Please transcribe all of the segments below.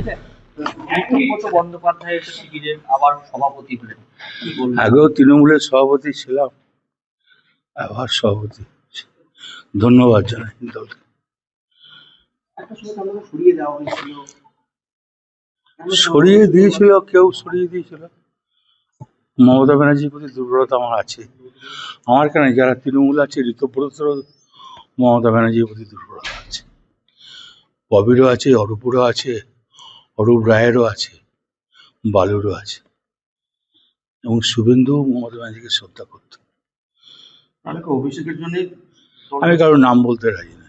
ব্রত বন্দ্যোপাধ্যায় শিবিরের আবার সভাপতি হলেন, কি বলবেন? আগেও তৃণমূলের সভাপতি ছিলাম, আবার সভাপতি। ধন্যবাদ জানাই দলকে। সরিয়ে দিয়েছিল, কেউ সরিয়ে দিয়েছিল। মমতা ব্যানার্জির প্রতি দুর্বলতা আমার আছে। আমার কেন, যারা তৃণমূল আছে, ঋতব্রতরও মমতা ব্যানার্জির প্রতি দুর্বলতা আছে, ববিরও আছে, অরূপরও আছে, অরূপ রায়েরও আছে, বালুরও আছে। এবং শুভেন্দু মমতা ব্যানার্জিকে শ্রদ্ধা করত। অভিষেকের জন্য আমি কারোর নাম বলতে রাজি না।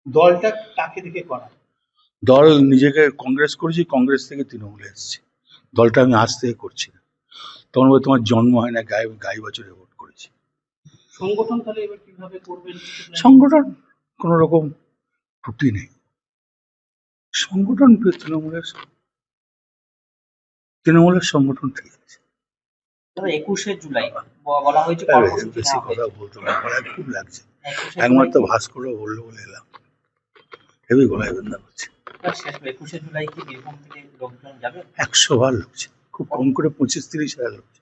দলটা কাকে দিকে করা? দল নিজেকে কংগ্রেস করেছি, কংগ্রেস থেকে তৃণমূলে এসেছি। দলটা আমি আজ থেকে করছি না। তখন বলে তোমার জন্ম হয় না, গাই বছরে ভোট করেছি। সংগঠন তাহলে এবার কিভাবে করবেন? সংগঠন কোন রকম ত্রুটি নেই। সংগঠন তৃণমূলের সংগঠন ঠিক আছে। 21শে জুলাই বলা হয়েছে, বেশি কথা বলতে গলায় খুব লাগছে। একমাত্র ভাস্কর বললো বলে এলাম, হেবি গলায় বেদনা করছে। 21শে জুলাই কি বীরভূম থেকে লোকজন যাবে? 100 বার লোকছে, খুব কম করে 25-30 হাজার লোকছে।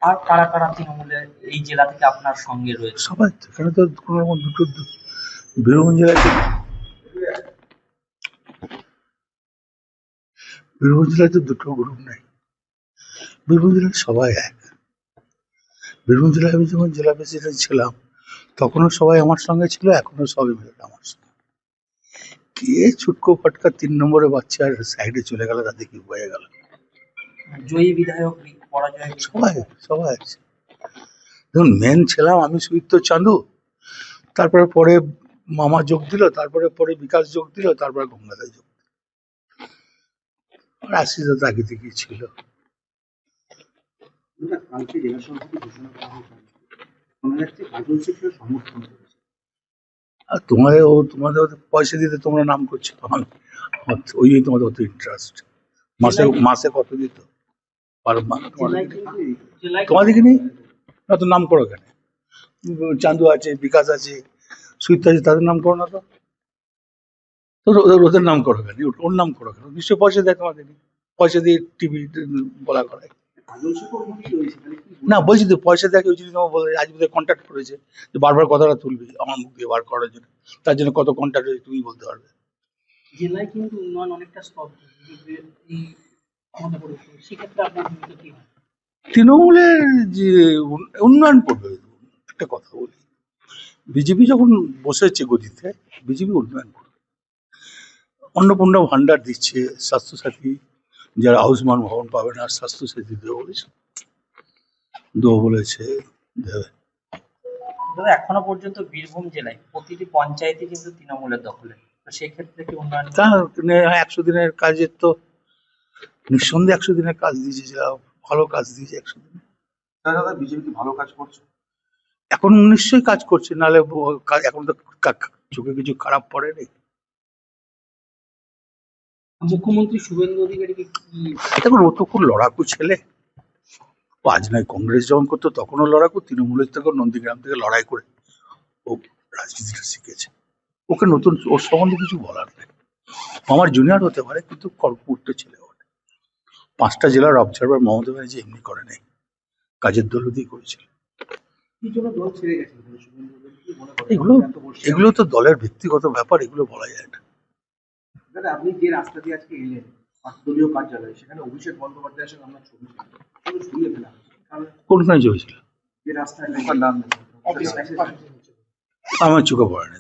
আর কারা কারা তৃণমূলের এই জেলা থেকে আপনার সঙ্গে রয়েছে? সবাই। এখানে তো কোন রকম দুটো বীরভূম জেলায় তো দুটো গ্রুপ নেই। বীরভূম জেলায় সবাই এক। বীরভূম জেলায় আমি যখন জেলা প্রেসিডেন্ট ছিলাম, তখনও সবাই আমার সঙ্গে ছিল, এখনো সবাই মিলে আমার সঙ্গে। কে ছুটকো ফটকা 3 নম্বরে বাচ্চা আর সাইডে চলে গেল, তাতে কি হয়ে গেল? জয়ী বিধায়ক পরাজয় সবাই সবাই আছে। দেখুন, মেন ছিলাম আমি, সুদীপ্ত চাঁদু, তারপরে পরে মামা যোগ দিল, তারপরে বিকাশ যোগ দিল, তারপরে গঙ্গাদাই যোগ দিল, আর আশিস আগে থেকেই ছিল। আর তোমাদের পয়সা দিতে তোমরা নাম করছো, ওই জন্য তোমাদের অত ইন্টারেস্ট। মাসে কত দিত? তোমাদেরকে নেই, অত নাম করো কেন? চান্দু আছে, বিকাশ আছে, সুইত আছে, তাদের নাম করো না তো। ওদের নাম করো কেন? ওর নাম করো কেন? নিশ্চয় পয়সা দেয় তোমাদের, পয়সা দিয়ে টিভি বলা করায় না। বলছি তো পয়সা দেখে, ওই জন্য তোমার বলে আজ বোধহয় কন্ট্যাক্ট করেছে যে বারবার কথাটা তুলবি আমার মুখ দিয়ে বার করার জন্য। তার জন্য কত কন্ট্যাক্ট হয়েছে তুমি বলতে পারবে। জেলায় কিন্তু উন্নয়ন অনেকটা স্তব্ধ, সেক্ষেত্রে আপনার ভূমিকা কি হয়? তৃণমূলের যে উন্নয়ন করবে, একটা কথা বলি, বিজেপি যখন বসেছে গদিতে, বিজেপি উন্নয়ন করবে। অন্নপূর্ণা ভান্ডার দিচ্ছে, স্বাস্থ্যসাথী যারা আয়ুষ্মান ভবন পাবে না, স্বাস্থ্যসাথী দেবো বলেছে দেবে। এখনো পর্যন্ত বীরভূম জেলায় প্রতিটি পঞ্চায়েতই কিন্তু তৃণমূলের দখলে, তো সেক্ষেত্রে কি উন্নয়ন? 100 দিনের কাজের তো নিঃসন্দেহে 100 দিনের কাজ দিয়েছে, ভালো কাজ দিয়েছে 100 দিনে। দাদা, বিজেপি কি ভালো কাজ করছে? এখন নিশ্চয়ই কাজ করছে, নাহলে এখন তো চোখে কিছু খারাপ পড়েনি। মুখ্যমন্ত্রী শুভেন্দু অধিকারীকে কি? দেখুন, ও তো খুব লড়াকু ছেলে। আজ নয়, কংগ্রেস যখন করতো তখনও লড়াকু, তৃণমূলের থেকে নন্দীগ্রাম থেকে লড়াই করে ও রাজনীতিটা শিখেছে। ওকে নতুন ওর সম্বন্ধে কিছু বলার নেই। আমার জুনিয়র হতে পারে, কিন্তু কর্পূর্ত ছেলে। 5টা জেলার অবজারভার মমতা ব্যানার্জি এমনি করে নেই, কাজের দৌলতেই করেছিল। এগুলো তো দলের ব্যক্তিগত ব্যাপার, এগুলো বলা যায় না। দাদা, আপনি যে রাস্তা দিয়ে আজকে এলেন দলীয় কার্যালয়ে, সেখানে অভিষেক বন্দ্যোপাধ্যায়ের সঙ্গে আমরা ছবি ঝুলিয়ে ফেলা, কোনখানে চলছিল? যে রাস্তায় আমার চোখে পড়ে না,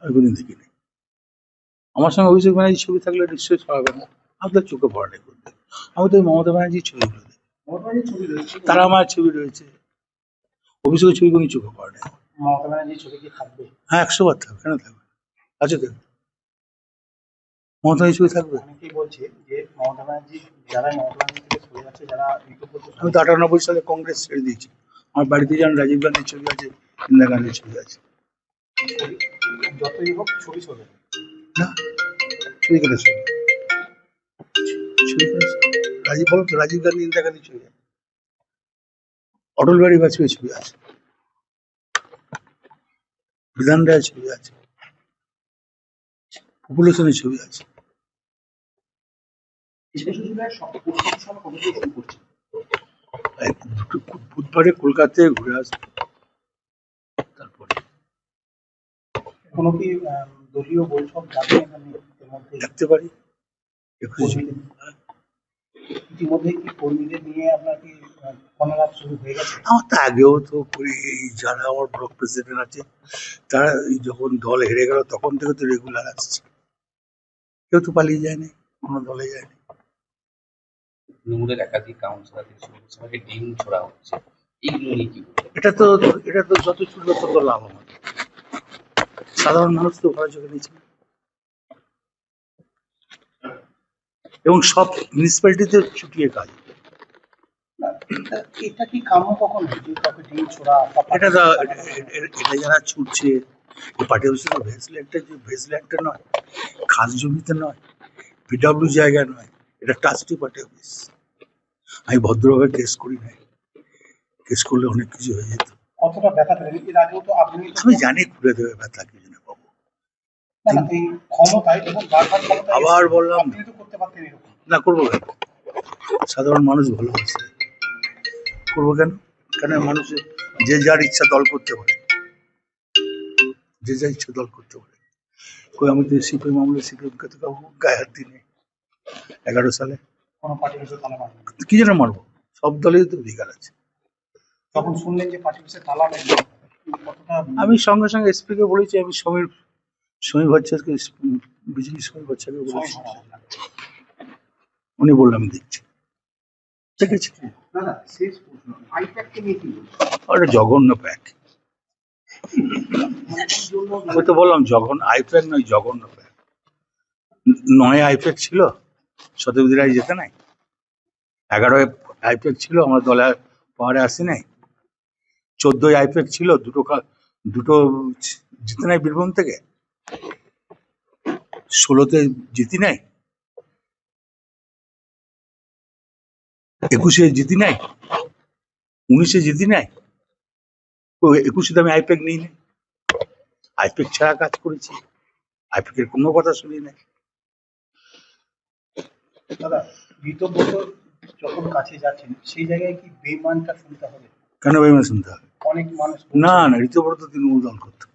আমি কোনদিন দেখিনি। আমার সঙ্গে অভিষেক ব্যানার্জির ছবি থাকলে নিশ্চয়ই ছড়াবে না, আপনার চোখে পড়ে না। আমি তো মমতা ব্যানার্জির ছবিগুলো দেখি, তারা আমার ছবি রয়েছে, অভিষেকের ছবি কোনো চোখে পড়ে না। মমতা ব্যানার্জির ছবি কি থাকবে? হ্যাঁ, 100 বার থাকবে, কেন থাকবে? আছে তো, মমতা ব্যানার্জির ছবি থাকবে। অনেকেই বলছে যে মমতা ব্যানার্জি, যারা মমতা ব্যানার্জি থেকে সরে যাচ্ছে, যারা আমি তো 98 সালে কংগ্রেস ছেড়ে দিয়েছি। আমার বাড়িতে যেন রাজীব গান্ধীর ছবি আছে, ইন্দিরা গান্ধীর ছবি আছে। যতই হোক ছবি চলে না, ছবি কেটে রাজীব, বলো তো, রাজীব গান্ধী, ইন্দিরা গান্ধীর ছবি আছে, অটল বিহারী বাজপেয়ীর ছবি আছে, বিধান রায়ের ছবি আছে। পপুলেশনের ছবি আছে। 21শে জুলাই পরশু সময় কবে থেকে শুরু করছে? দুটো বুধবারে কলকাতায় ঘুরে আসবো, তারপরে কোনো কি দলীয় বৈঠক যাবে এখানে এর মধ্যে? দেখতে পারি 21 জুলাই। ইতিমধ্যে কি কর্মীদের নিয়ে আপনার কি ফোনালাপ শুরু হয়ে গেছে? আমার তো আগেও তো এই যারা আমার ব্লক প্রেসিডেন্ট আছে তারা যখন দল হেরে গেল তখন থেকে তো রেগুলার আসছে, কেউ তো পালিয়ে যায়নি, কোনো দলে যায়নি। তৃণমূলের একাধিক কাউন্সিলর থেকে শুরু করে সবাইকে ডিম ছোড়া হচ্ছে, এইগুলো নিয়ে কি বলবেন? এটা তো যত ছুটবে তত লাভ আমাদের। সাধারণ মানুষ তো ভালো চোখে নিচ্ছে না। এবং সব মিউনিসিপ্যালিটিতে ছুটিয়ে কাজ। এটা কি কাম্য কখন যে কাউকে ডিম ছোড়া? এটা যারা ছুটছে পার্টি অফিসে তো ভেসল্যান্ডটা নয়, খাস জমিতে নয়, পিডব্লিউ জায়গা নয়, এটা ট্রাস্টি পার্টি অফিস। আমি ভদ্রভাবে কেস করি নাই, কেস করলে অনেক কিছু হয়ে যেত। কতটা ব্যথা পেলেন? এর আগেও তো আপনি আমি জানি খুলে দেবে ব্যথা কিছু না পাবো। এই ক্ষমতায় এবং বারবার ক্ষমতায় আবার বললাম আপনি তো করতে পারতেন এরকম। না, করবো কেন? সাধারণ মানুষ ভালোবাসে, করবো কেন? কেন মানুষের যে যার ইচ্ছা দল করতে পারে, যে যার ইচ্ছা দল করতে পারে। কই আমি তো সিপিএম আমলে সিপিএমকে তো কাউকে গায়ে হাত দিই নাই 11 সালে। কোনো পার্টি অফিসে তালা মারবেন? কি জন্য মারবো? সব দলেই তো অধিকার আছে। তখন শুনলেন যে পার্টি অফিসে তালা নেই, কতটা আমি সঙ্গে সঙ্গে এসপি কে বলেছি, আমি সমীর ভট্টাচার্যকে, বিজেপি সমীর ভট্টাচার্যকে বলেছি, উনি বললাম আমি দেখছি, ঠিক আছে। দাদা শেষ প্রশ্ন, আইপ্যাককে নিয়ে কি বলবেন? ওটা জঘন্য প্যাক। আমি তো বললাম আইপ্যাক নয়, জঘন্য প্যাক। 9 আইপ্যাক ছিল, শতাব্দী রায় যেতে নাই। 11 আইপ্যাক ছিল, আমার দলে পাওয়ারে আসি নাই। 14 আইপ্যাক ছিল, দুটো জিতে নাই বীরভূম থেকে। 16তে জিতি নাই, 21-এ জিতি নাই, 19-এ জিতি নাই। 21-এ আমি আইপ্যাক নিই নাই, আইপ্যাক ছাড়া কাজ করেছি, আইপ্যাকের কোনো কথা শুনি নাই। দাদা ঋতব্রত যখন কাছে যাচ্ছেন সেই জায়গায় কি বেমানটা শুনতে হবে? কেন বেমান শুনতে হবে? অনেক মানুষ না, ঋতব্রত তৃণমূল দল করতো।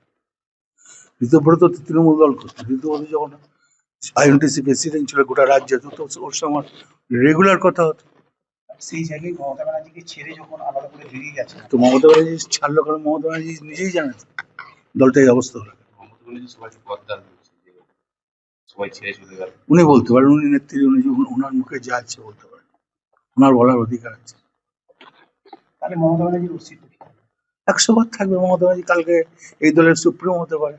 ঋতব্রত যখন আইএনটিসি প্রেসিডেন্ট ছিল গোটা রাজ্যে, তো ওর সঙ্গে আমার রেগুলার কথা হতো। সেই জায়গায় মমতা ব্যানার্জিকে ছেড়ে যখন আলাদা করে বেরিয়ে গেছে, তো মমতা ব্যানার্জি ছাড়লো কারণ মমতা ব্যানার্জি নিজেই জানে তো দলটা এই অবস্থা হলো। মমতা ব্যানার্জি সবাইকে পদ্মার বলছে যে সবাই ছেড়ে চলে গেল। উনি বলতে পারেন, উনি নেত্রী, উনি যখন ওনার মুখে যা আছে বলতে পারেন, ওনার বলার অধিকার আছে। তাহলে মমতা ব্যানার্জির অস্তিত্ব কি? 100 বার থাকবে মমতা ব্যানার্জি, কালকে এই দলের সুপ্রিম হতে পারে।